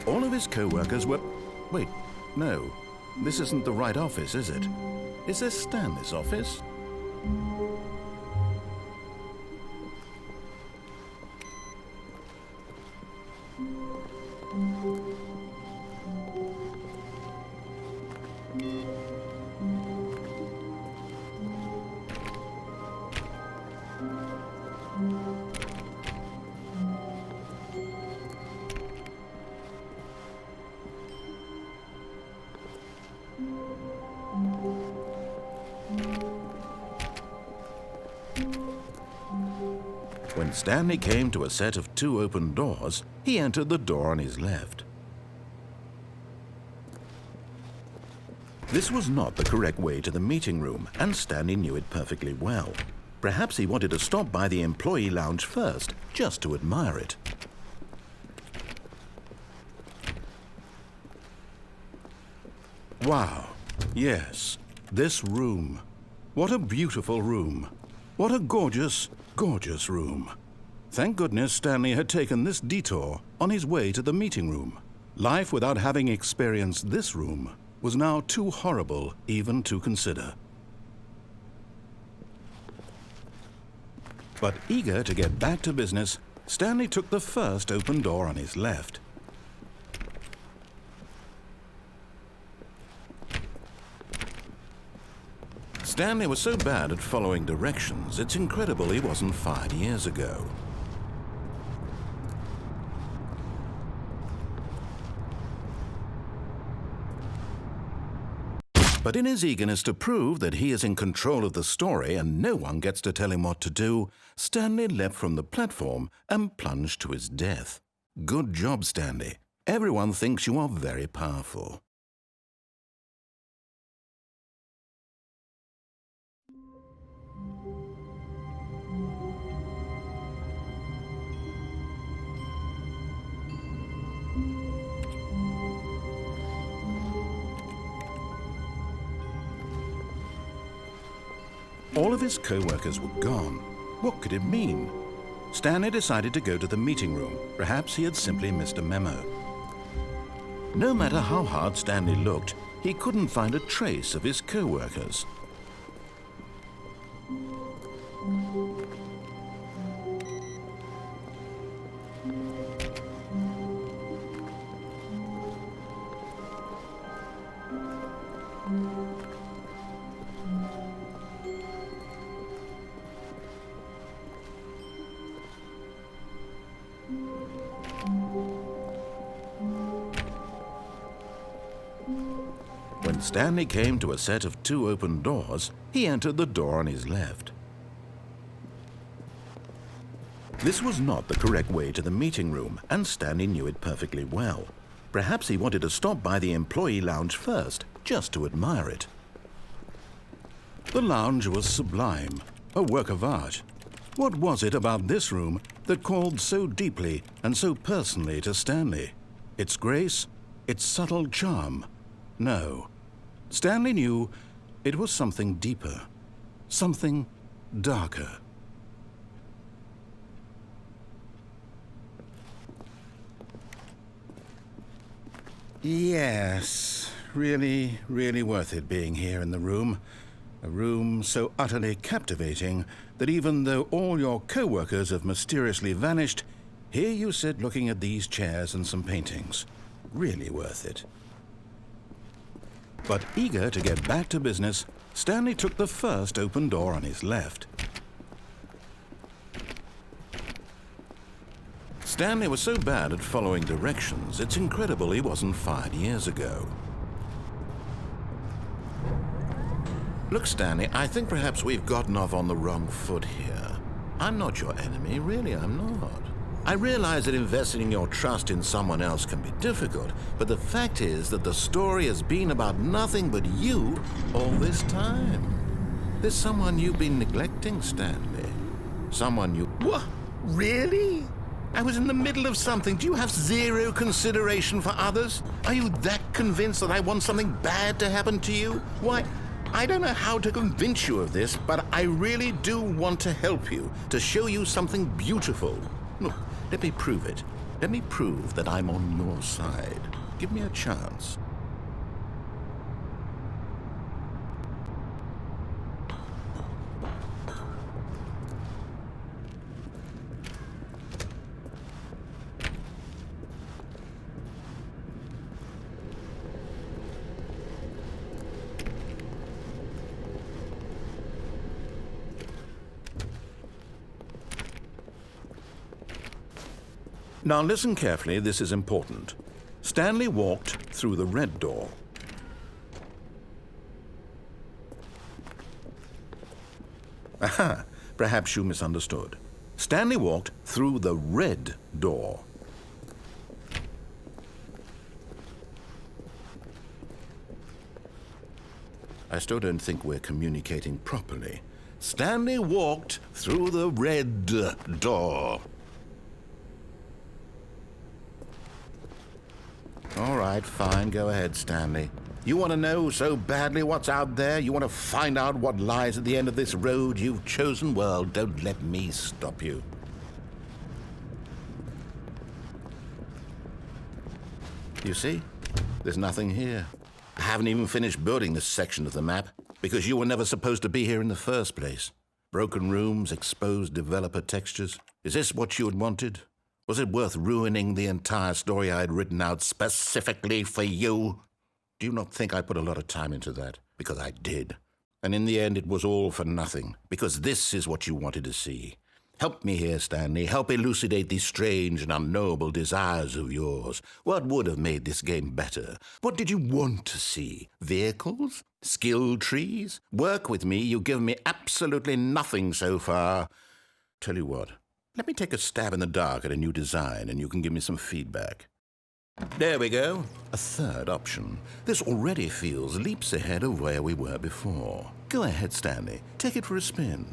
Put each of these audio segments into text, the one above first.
All of his co-workers were... Wait, no. This isn't the right office, is it? Is this Stanley's office? When Stanley came to a set of 2 open doors, he entered the door on his left. This was not the correct way to the meeting room, and Stanley knew it perfectly well. Perhaps he wanted to stop by the employee lounge first, just to admire it. Wow, yes, this room. What a beautiful room. What a gorgeous, gorgeous room. Thank goodness Stanley had taken this detour on his way to the meeting room. Life without having experienced this room was now too horrible even to consider. But eager to get back to business, Stanley took the first open door on his left. Stanley was so bad at following directions, it's incredible he wasn't fired years ago. But in his eagerness to prove that he is in control of the story and no one gets to tell him what to do, Stanley leapt from the platform and plunged to his death. Good job, Stanley. Everyone thinks you are very powerful. All of his co-workers were gone. What could it mean? Stanley decided to go to the meeting room. Perhaps he had simply missed a memo. No matter how hard Stanley looked, he couldn't find a trace of his co-workers. When Stanley came to a set of 2 open doors, he entered the door on his left. This was not the correct way to the meeting room, and Stanley knew it perfectly well. Perhaps he wanted to stop by the employee lounge first, just to admire it. The lounge was sublime, a work of art. What was it about this room that called so deeply and so personally to Stanley? Its grace? Its subtle charm? No. Stanley knew it was something deeper, something darker. Yes, really, really worth it being here in the room. A room so utterly captivating that even though all your co-workers have mysteriously vanished, here you sit looking at these chairs and some paintings. Really worth it. But eager to get back to business, Stanley took the first open door on his left. Stanley was so bad at following directions, it's incredible he wasn't fired years ago. Look, Stanley, I think perhaps we've gotten off on the wrong foot here. I'm not your enemy, really, I'm not. I realize that investing your trust in someone else can be difficult, but the fact is that the story has been about nothing but you all this time. There's someone you've been neglecting, Stanley. Someone you... What? Really? I was in the middle of something. Do you have zero consideration for others? Are you that convinced that I want something bad to happen to you? Why, I don't know how to convince you of this, but I really do want to help you, to show you something beautiful. Look, let me prove it. Let me prove that I'm on your side. Give me a chance. Now listen carefully, this is important. Stanley walked through the red door. Aha, perhaps you misunderstood. Stanley walked through the red door. I still don't think we're communicating properly. Stanley walked through the red door. All right, fine. Go ahead, Stanley. You want to know so badly what's out there? You want to find out what lies at the end of this road you've chosen? Well, don't let me stop you. You see? There's nothing here. I haven't even finished building this section of the map because you were never supposed to be here in the first place. Broken rooms, exposed developer textures. Is this what you had wanted? Was it worth ruining the entire story I had written out specifically for you? Do you not think I put a lot of time into that? Because I did. And in the end, it was all for nothing. Because this is what you wanted to see. Help me here, Stanley. Help elucidate these strange and unknowable desires of yours. What would have made this game better? What did you want to see? Vehicles? Skill trees? Work with me. You've given me absolutely nothing so far. Tell you what. Let me take a stab in the dark at a new design, and you can give me some feedback. There we go. A third option. This already feels leaps ahead of where we were before. Go ahead, Stanley. Take it for a spin.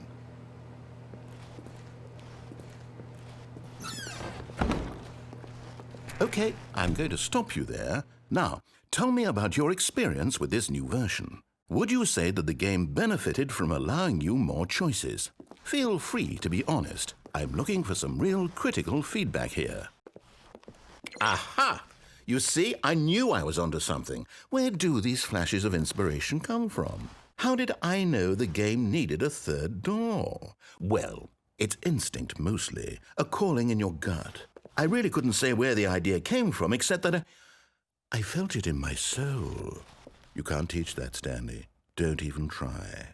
Okay, I'm going to stop you there. Now, tell me about your experience with this new version. Would you say that the game benefited from allowing you more choices? Feel free to be honest. I'm looking for some real critical feedback here. Aha! You see, I knew I was onto something. Where do these flashes of inspiration come from? How did I know the game needed a third door? Well, it's instinct mostly, a calling in your gut. I really couldn't say where the idea came from, except that I felt it in my soul. You can't teach that, Stanley. Don't even try.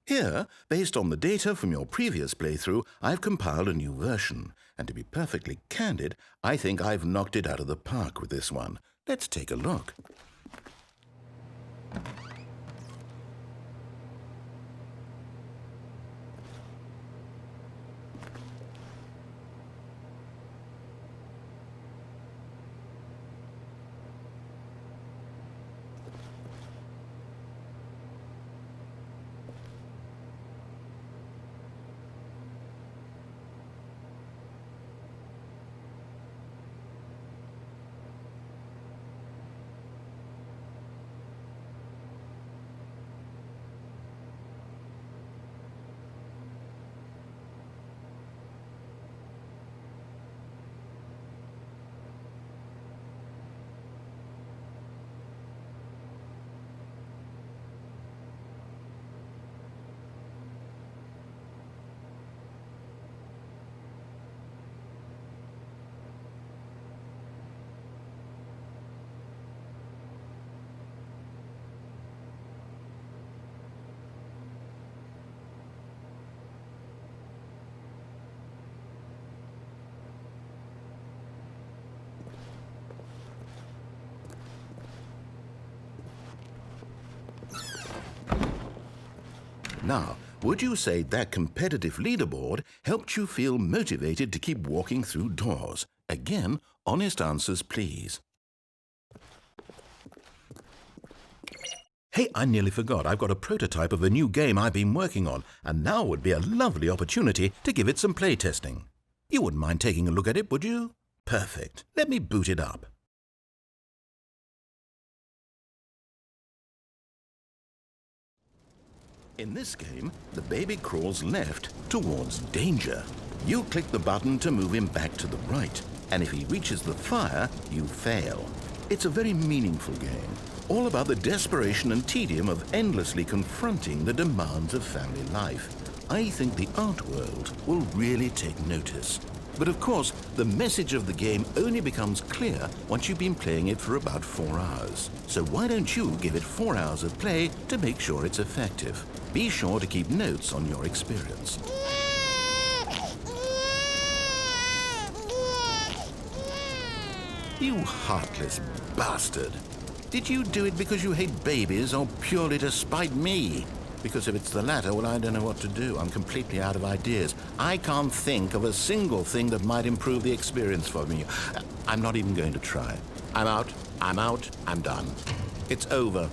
Here, based on the data from your previous playthrough, I've compiled a new version. And to be perfectly candid, I think I've knocked it out of the park with this one. Let's take a look. Now, would you say that competitive leaderboard helped you feel motivated to keep walking through doors? Again, honest answers, please. Hey, I nearly forgot. I've got a prototype of a new game I've been working on, and now would be a lovely opportunity to give it some playtesting. You wouldn't mind taking a look at it, would you? Perfect. Let me boot it up. In this game, the baby crawls left towards danger. You click the button to move him back to the right, and if he reaches the fire, you fail. It's a very meaningful game, all about the desperation and tedium of endlessly confronting the demands of family life. I think the art world will really take notice. But of course, the message of the game only becomes clear once you've been playing it for about 4 hours. So why don't you give it 4 hours of play to make sure it's effective? Be sure to keep notes on your experience. You heartless bastard. Did you do it because you hate babies or purely to spite me? Because if it's the latter, well, I don't know what to do. I'm completely out of ideas. I can't think of a single thing that might improve the experience for me. I'm not even going to try. I'm out, I'm done. It's over.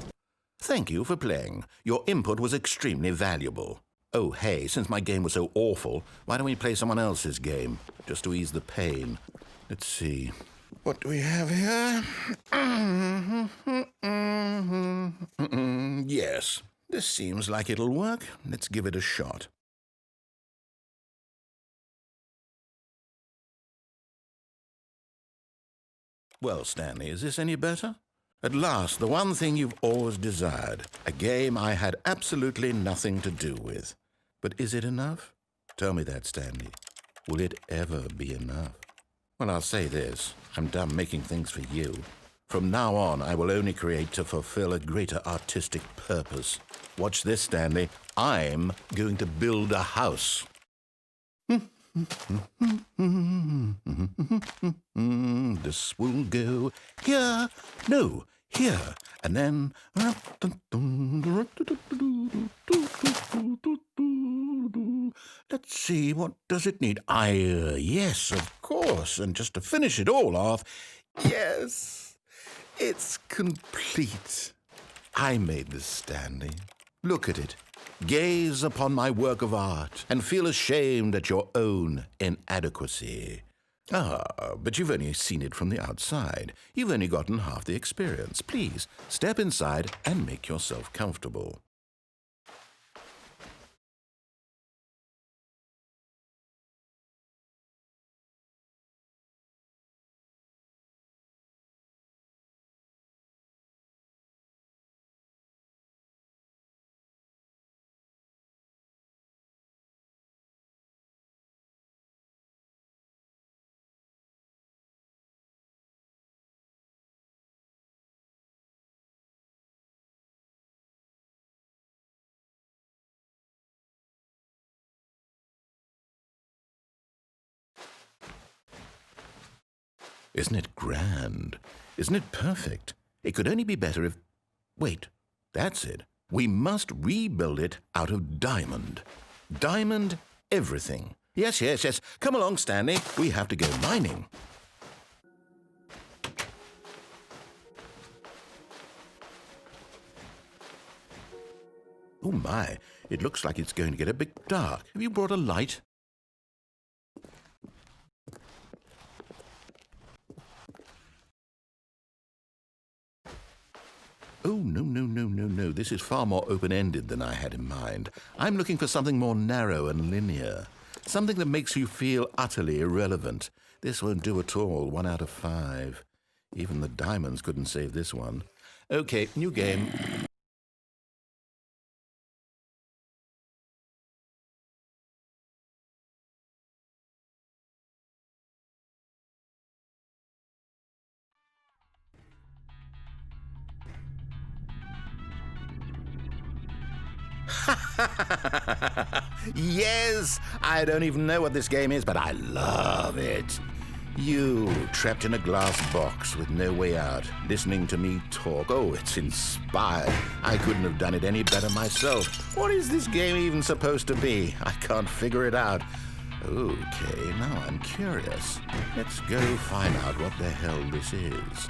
Thank you for playing. Your input was extremely valuable. Oh, hey, since my game was so awful, why don't we play someone else's game, just to ease the pain? Let's see. What do we have here? Yes, this seems like it'll work. Let's give it a shot. Well, Stanley, is this any better? At last, the one thing you've always desired, a game I had absolutely nothing to do with. But is it enough? Tell me that, Stanley. Will it ever be enough? Well, I'll say this. I'm done making things for you. From now on, I will only create to fulfill a greater artistic purpose. Watch this, Stanley. I'm going to build a house. This will go here. No, here. And then... Let's see, what does it need? Yes, of course. And just to finish it all off, yes, it's complete. I made this, Stanley. Look at it. Gaze upon my work of art and feel ashamed at your own inadequacy. Ah, but you've only seen it from the outside. You've only gotten half the experience. Please, step inside and make yourself comfortable. Isn't it grand? Isn't it perfect? It could only be better if... Wait, that's it. We must rebuild it out of diamond. Diamond everything. Yes. Come along, Stanley. We have to go mining. Oh my, it looks like it's going to get a bit dark. Have you brought a light? Oh, no. This is far more open-ended than I had in mind. I'm looking for something more narrow and linear. Something that makes you feel utterly irrelevant. This won't do at all. 1 out of 5. Even the diamonds couldn't save this one. Okay, new game. Yes! I don't even know what this game is, but I love it. You, trapped in a glass box with no way out, listening to me talk. Oh, it's inspired. I couldn't have done it any better myself. What is this game even supposed to be? I can't figure it out. Okay, now I'm curious. Let's go find out what the hell this is.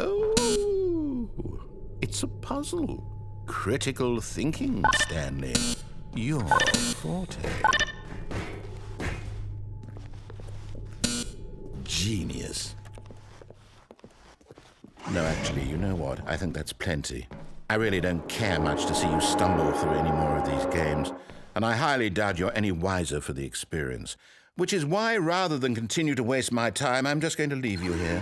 Oh, it's a puzzle. Critical thinking, Stanley. Your forte. Genius. No, actually, you know what? I think that's plenty. I really don't care much to see you stumble through any more of these games, and I highly doubt you're any wiser for the experience. Which is why, rather than continue to waste my time, I'm just going to leave you here.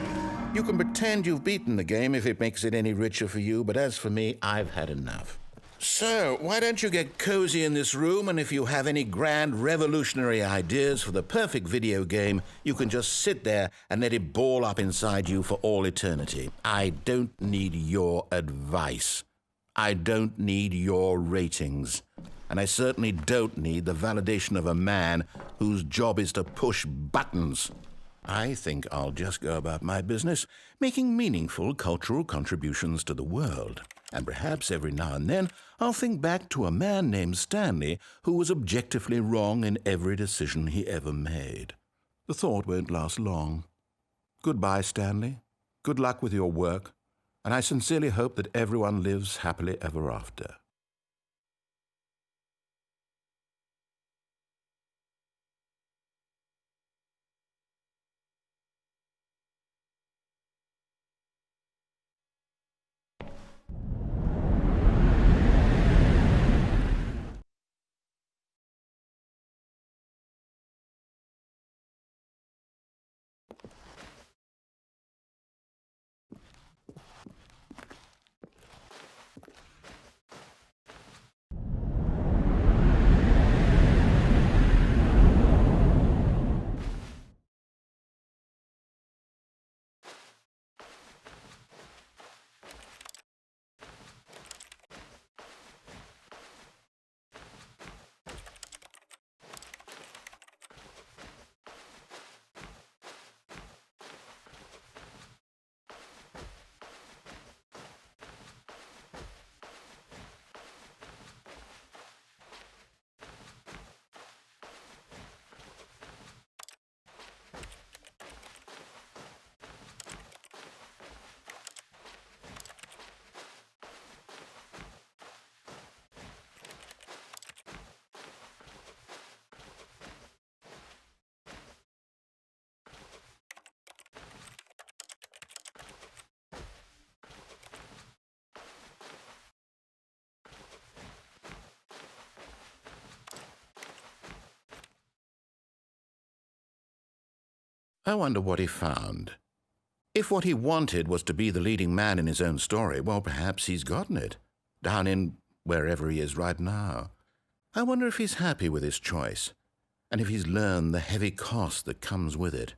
You can pretend you've beaten the game if it makes it any richer for you, but as for me, I've had enough. So, why don't you get cozy in this room, and if you have any grand revolutionary ideas for the perfect video game, you can just sit there and let it ball up inside you for all eternity. I don't need your advice. I don't need your ratings. And I certainly don't need the validation of a man whose job is to push buttons. I think I'll just go about my business, making meaningful cultural contributions to the world. And perhaps every now and then I'll think back to a man named Stanley who was objectively wrong in every decision he ever made. The thought won't last long. Goodbye, Stanley. Good luck with your work, and I sincerely hope that everyone lives happily ever after. I wonder what he found. If what he wanted was to be the leading man in his own story, well, perhaps he's gotten it, down in wherever he is right now. I wonder if he's happy with his choice, and if he's learned the heavy cost that comes with it.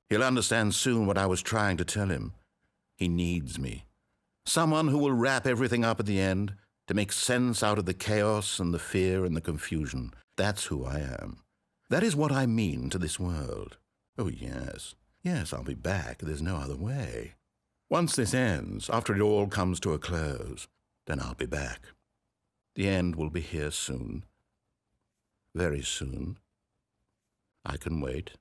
He'll understand soon what I was trying to tell him. He needs me. Someone who will wrap everything up at the end, to make sense out of the chaos and the fear and the confusion. That's who I am. That is what I mean to this world. Oh, yes. Yes, I'll be back. There's no other way. Once this ends, after it all comes to a close, then I'll be back. The end will be here soon. Very soon. I can wait.